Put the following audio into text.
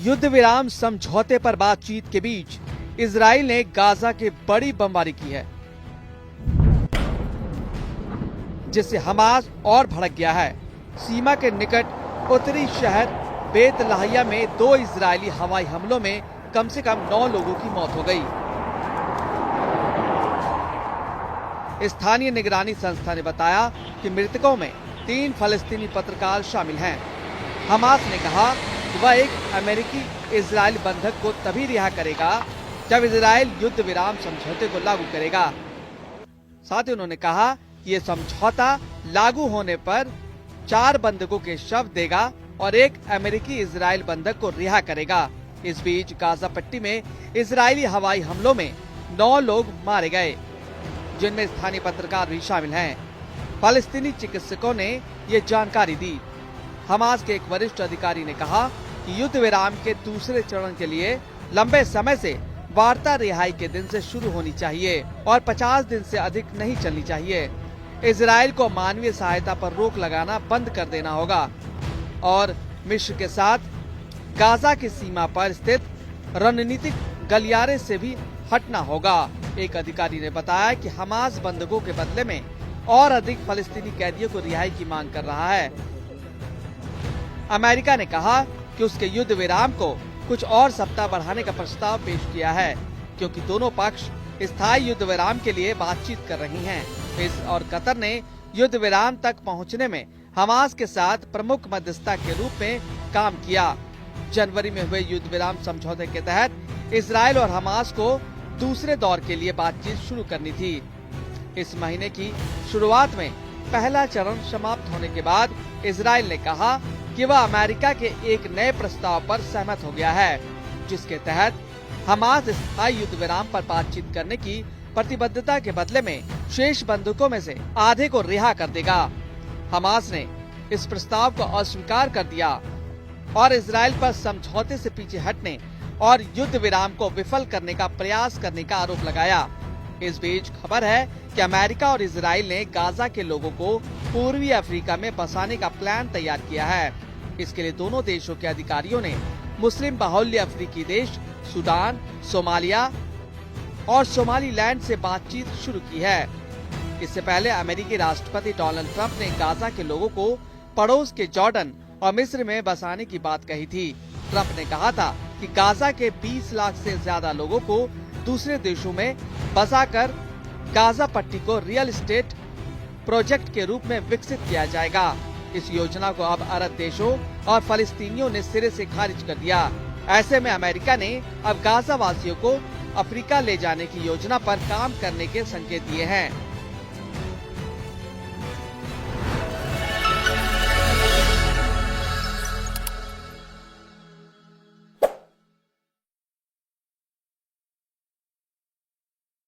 युद्ध विराम समझौते पर बातचीत के बीच इजराइल ने गाजा के बड़ी बमबारी की है, जिससे हमास और भड़क गया है। सीमा के निकट उत्तरी शहर बेत लाहिया में 2 इजरायली हवाई हमलों में कम से कम 9 लोगों की मौत हो गई। स्थानीय निगरानी संस्था ने बताया कि मृतकों में 3 फलस्तीनी पत्रकार शामिल हैं। हमास ने कहा कि वह एक अमेरिकी इजरायल बंधक को तभी रिहा करेगा जब इजरायल युद्ध विराम समझौते को लागू करेगा। साथ ही उन्होंने कहा कि ये समझौता लागू होने पर 4 बंधकों के शव देगा और एक अमेरिकी इजरायल बंधक को रिहा करेगा। इस बीच गाजा पट्टी में इजरायली हवाई हमलों में 9 लोग मारे गए, जिनमें स्थानीय पत्रकार भी शामिल हैं। फलस्तीनी चिकित्सकों ने ये जानकारी दी। हमास के एक वरिष्ठ अधिकारी ने कहा कि युद्ध विराम के दूसरे चरण के लिए लंबे समय से वार्ता रिहाई के दिन से शुरू होनी चाहिए और 50 दिन से अधिक नहीं चलनी चाहिए। इजरायल को मानवीय सहायता पर रोक लगाना बंद कर देना होगा और मिस्र के साथ गाजा की सीमा पर स्थित रणनीतिक गलियारे से भी हटना होगा। एक अधिकारी ने बताया कि हमास बंधकों के बदले में और अधिक फलस्तीनी कैदियों को रिहाई की मांग कर रहा है। अमेरिका ने कहा कि उसके युद्ध विराम को कुछ और सप्ताह बढ़ाने का प्रस्ताव पेश किया है, क्योंकि दोनों पक्ष स्थायी युद्ध विराम के लिए बातचीत कर रही हैं। मिस्र और कतर ने युद्ध विराम तक पहुंचने में हमास के साथ प्रमुख मध्यस्थता के रूप में काम किया। जनवरी में हुए युद्ध विराम समझौते के तहत इजरायल और हमास को दूसरे दौर के लिए बातचीत शुरू करनी थी। इस महीने की शुरुआत में पहला चरण समाप्त होने के बाद इजरायल ने कहा कि वह अमेरिका के एक नए प्रस्ताव पर सहमत हो गया है, जिसके तहत हमास स्थायी युद्ध विराम पर बातचीत करने की प्रतिबद्धता के बदले में शेष बंधकों में से आधे को रिहा कर देगा। हमास ने इस प्रस्ताव को अस्वीकार कर दिया और इजरायल पर समझौते से पीछे हटने और युद्ध विराम को विफल करने का प्रयास करने का आरोप लगाया। इस बीच खबर है कि अमेरिका और इजरायल ने गाजा के लोगों को पूर्वी अफ्रीका में बसाने का प्लान तैयार किया है। इसके लिए दोनों देशों के अधिकारियों ने मुस्लिम बाहुल्य अफ्रीकी देश सूडान, सोमालिया और सोमालीलैंड से बातचीत शुरू की है। इससे पहले अमेरिकी राष्ट्रपति डोनाल्ड ट्रंप ने गाजा के लोगों को पड़ोस के जॉर्डन और मिस्र में बसाने की बात कही थी। ट्रंप ने कहा था कि गाजा के 20 लाख से ज्यादा लोगों को दूसरे देशों में बसाकर गाजा पट्टी को रियल एस्टेट प्रोजेक्ट के रूप में विकसित किया जाएगा। इस योजना को अब अरब देशों और फलस्तीनियों ने सिरे से खारिज कर दिया। ऐसे में अमेरिका ने अब गाजा वासियों को अफ्रीका ले जाने की योजना पर काम करने के संकेत दिए हैं।